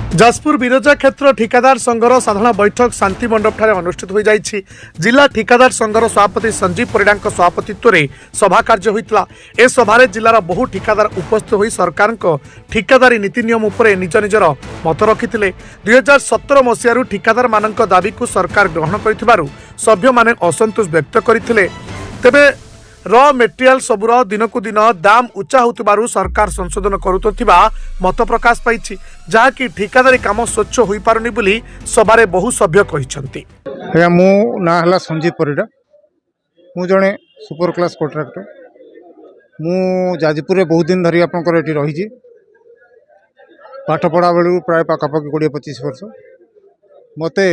जाजपुर बिरजा क्षेत्र ठिकादार संघर साधारण बैठक शांति मंडप ठारे अनुष्ठित हो जाइछि। जिला ठिकादार संघर सभापति संजीव परिडा सभापतित्व में सभा कार्य होता। ए सभारे जिलार बहु ठिकादार उपस्थित होई सरकार ठिकादारी नीति नियम उपरे निज निजर मत रखिथिले। 2017 मसीह ठिकादार मानक दाबी को सरकार ग्रहण करिथिबारु सभ्य माने असंतोष व्यक्त करथिले। तेबे र मेटेरियाल सबुर दिनकू दिन दाम उच्चा होतिबारु सरकार संशोधन करुतथिबा मत प्रकाश पाइछि, जहाँकि ठिकादारी काम स्वच्छ होई पारुनी बोली सभारे बहु सभ्य कहिसंती। आज्ञा मो ना हला संजीव परिडा, मु जड़े सुपर क्लास कॉन्ट्राक्टर। मु जाजपुर में बहुत दिन धरी आपंकर ये रही पाठ पढ़ा बेलू प्राय पाखापाखि 20-25 वर्ष। मते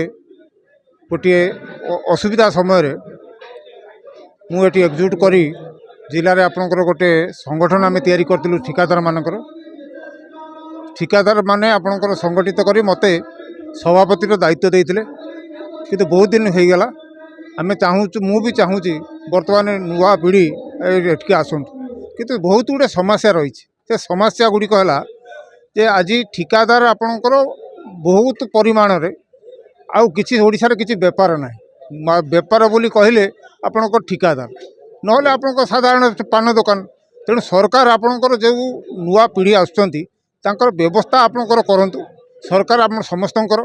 गोटे असुविधा समय मुझे एकजुट करी जिले में आपंकर गोटे संगठन आम तैयारी करूँ ठिकादार मानकर। ठिकादार माने आपंकर संगठित करी मते सभापतिर दायित्व देते किंतु बहुत दिन हो गला। आम चाहूँ मु भी चाहूँगी बर्तमान नुआ पीढ़ी एटिके आसतु किंतु बहुत गुड़े समस्या रही। से समस्या गुड़िक है जे आज ठिकादार आपणकर बहुत परिमाण रे आउ किसी ओडिशा रे किसी बेपार ना बेपार बोली कहले आपणकर ठिकादार नहले आपणकर साधारण पान दुकान। तेणु सरकार आपणकर जो नुआ पीढ़ी आसुचंती तांकर व्यवस्था आपणकर करंतु सरकार आप समस्तंकर।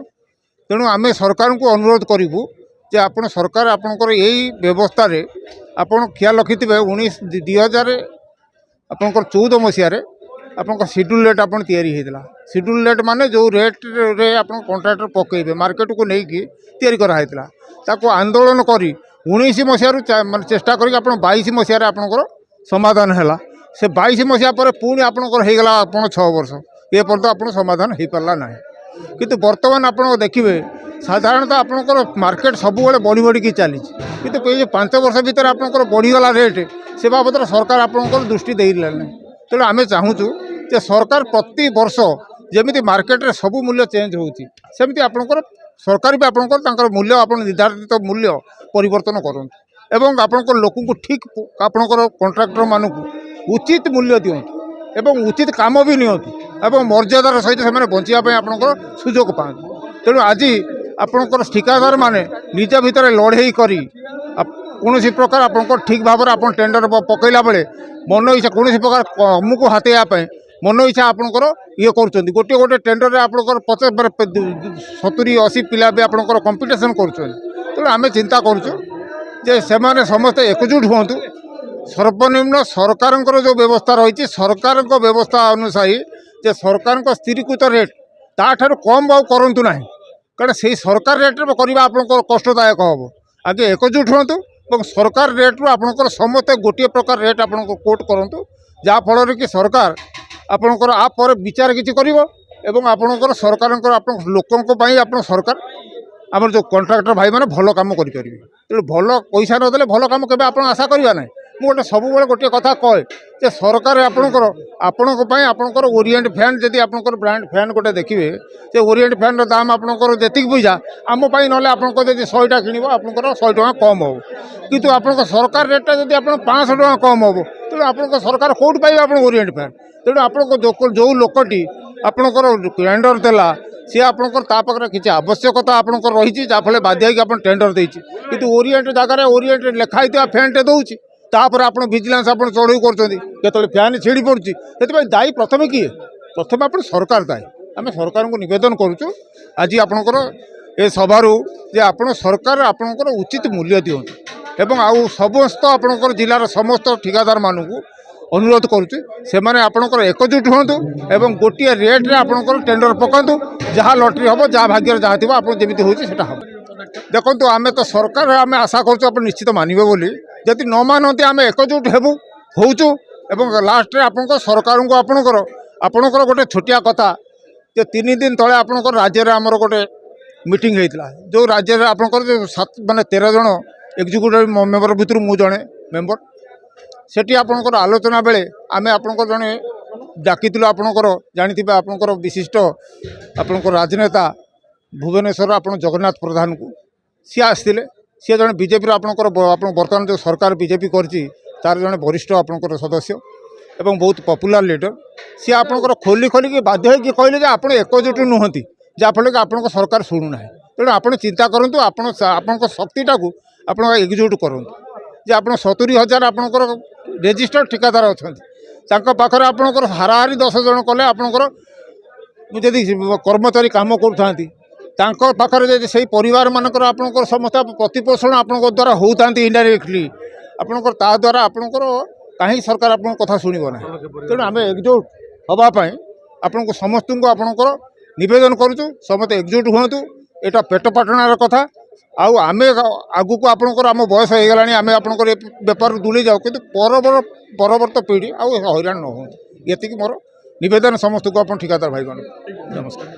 तेणु आमे सरकार को अनुरोध करूँ जे आपण सरकार आपणकर यही व्यवस्था रे आपण ख्याल रखिथिबे 2014 मसीह रे आपन शेड्यूल रेट आपन तैयारी होता। शेड्यूल रेट माने जो रेट रे आपन कॉन्ट्रैक्टर पकेबे मार्केट को लेकिन तैयारी करा होता। ताको आंदोलन करी 19 मसीह मान चेष्टा करी आपन 22 मसीह आपनकर समाधान हैला। से 22 मसीह पर पुणी आपनकर हो गला आपन 6 वर्ष ये पर्यंत आपन समाधान हो पारला ना। किंतु वर्तमान आपन देखिबे साधारणतः आपनकर मार्केट सब बेले बढ़ी बढ़ी की चली किंतु 5 वर्ष भीतर आपनकर बढ़ीगला रेट से बाबद सरकार आपनकर दृष्टि देला ना। तेणु आम चाहूँ जे सरकार प्रति वर्ष जमी मार्केट रे सब मूल्य चेंज होती सेमती आपनकर सरकार भी आपनकर मूल्य आप निर्धारित मूल्य परिवर्तन करूँ एवं आपनकर लोक को ठीक आपनकर कॉन्ट्रैक्टर मानक उचित मूल्य दिंतु एवं उचित काम भी नियंतु एवं मर्यादार सहित से बचापी आपनकर सुजोग पाते। तेणु आज आपनकर ठिकादार माने निज भितर लड़े करी कौन प्रकार आपनकर ठीक भाव में आप टेंडर पकईला बेले मन इच्छा कौन प्रकार कम को हाथेवाई मन इच्छा आपनकर ये कर गोटे गोटे टेंडर में आपनकर 50-70-80 पिला भी आपनकर कंपटीशन कर। तेणु आम चिंता करुँ समस्त एकजुट हूँ सर्वनिम्न सरकार जो व्यवस्था रही सरकार व्यवस्था अनुसार जे सरकार स्थिरीकृत रेट ताठार कम बाऊ करूँ ना कारण से सरकार रेट में करवा आपनकर कष्टदायक हम। आगे एकजुट हूँ सरकार रेट रू आपनकर समस्त गोटे प्रकार रेट आप कोट करूँ जहाँफल कि सरकार आपनकर आप पर विचार किसी कर आपनकर सरकार लोकों सरकार आम जो कॉन्ट्रैक्टर भाई मैंने भल कम करेंगे। तेणु भल पैसा नदेले भल कम के आशा करवा ना। मुझे सब गोटे कथा कहे जे सरकार आपणकर ओरिएंट फैन जदि आपनकर ब्रांड फैन गोटे देखिए से ओरिएंट फैन दाम आपनकर जेतिक पैसा आमपाई ना आपंकर जब 100टा किण आपंकर 100 टका कम हो किंतु आपंकर सरकार रेटा जब आप 500 टका कम हो तेणु आप सरकार कौट पाइबे आप ओरिएंट फैन। तेणु आप जो लोकटी आपंकर टेंडर देला सी आपंकर तापाखे किसी आवश्यकता आपंकर रही जहाँफल बाध्य आप टेंडर देती किंतु ओरिएंट जगह ओरिएंट लिखाई फैनटे दौर तापर आप विजिलेंस आप चढ़ऊ कर फैन छिड़ी पड़ी से दायी प्रथम किए प्रथम आप सरकार दायी। आम सरकार को निवेदन करुँ आज आपंकर ए सभारू जे आप सरकार आपंकर उचित मूल्य दिंतु एवं आउ समस्त आपंकर जिलार समस्त ठिकादार मानू अनुरोध करुँ से आपंकर एकजुट हूँ एवं गोटे रेट रे आपंकर टेंडर पकातु जहाँ लटरी हम जहाँ भाग्य जहाँ थी आप जमी होता हम। देखो आम तो सरकार आम आशा करूँ निश्चित मानवे बोली जदि न मानती आम एकजुट हेबू होचु एवं लास्ट रे आपंकर सरकार को आपंकर गोटे छोटिया कथा जे 3 दिन तले आपंकर राज्य रे आमर गोटे मीटिंग होता जो राज्य रे आपंकर 7 माने 13 जन एग्जीक्यूटिव मेंबर भितर मु जड़े मेंबर सेठी आपंकर आलोचना बेले आमे आपंकर जड़े डाकिलु आपंकर जानी आपंकर विशिष्ट आपंकर राजनेता भुवनेश्वर आप जगन्नाथ प्रधान को सी आसते सी जड़े बीजेपी आपंकर बर्तमान जो सरकार बीजेपी करची तार जड़े वरिष्ठ आपंकर सदस्य एवं बहुत पॉपुलर लीडर सी आपंकर खोली खोलिकी बाध्य होगी कहले आप एकजुट नुहति ଯାହାଫଳରେ କି ଆପଣଙ୍କ ସରକାର ଶୁଣୁନାହିଁ। ତେଣୁ ଆପଣ ଚିନ୍ତା କରନ୍ତୁ, ଆପଣଙ୍କ ଶକ୍ତିଟାକୁ ଆପଣ ଏକଜୁଟ କରନ୍ତୁ ଯେ ଆପଣ 70,000 ଆପଣଙ୍କର ରେଜିଷ୍ଟର୍ଡ ଠିକାଦାର ଅଛନ୍ତି, ତାଙ୍କ ପାଖରେ ଆପଣଙ୍କର ହାରାହାରି 10 ଜଣ କଲେ ଆପଣଙ୍କର ଯଦି କର୍ମଚାରୀ କାମ କରୁଥାନ୍ତି ତାଙ୍କ ପାଖରେ ଯଦି ସେଇ ପରିବାରମାନଙ୍କର ଆପଣଙ୍କର ସମସ୍ତ ପ୍ରତିପୋଷଣ ଆପଣଙ୍କ ଦ୍ୱାରା ହେଉଥାନ୍ତି ଇନଡାଇରେକ୍ଟଲି ଆପଣଙ୍କର, ତା ଦ୍ୱାରା ଆପଣଙ୍କର କାହିଁକି ସରକାର ଆପଣଙ୍କ କଥା ଶୁଣିବ ନାହିଁ। ତେଣୁ ଆମେ ଏକଜୁଟ ହେବା ପାଇଁ ଆପଣଙ୍କୁ ସମସ୍ତଙ୍କୁ ଆପଣଙ୍କର ନିବେଦନ କରୁଛୁ, ସମସ୍ତେ ଏକଜୁଟ ହୁଅନ୍ତୁ। ଏଇଟା ପେଟ ପାଟଣାର କଥା। ଆଉ ଆମେ ଆଗକୁ ଆପଣଙ୍କର ଆମ ବୟସ ହେଇଗଲାଣି, ଆମେ ଆପଣଙ୍କର ଏ ବେପାରରୁ ଦୂରେଇ ଯାଉ, କିନ୍ତୁ ପରବର୍ତ୍ତୀ ପିଢ଼ି ଆଉ ହଇରାଣ ନ ହୁଅନ୍ତୁ, ଏତିକି ମୋର ନିବେଦନ ସମସ୍ତଙ୍କୁ ଆପଣ ଠିକାଦାର ଭାଇମାନଙ୍କୁ। ନମସ୍କାର।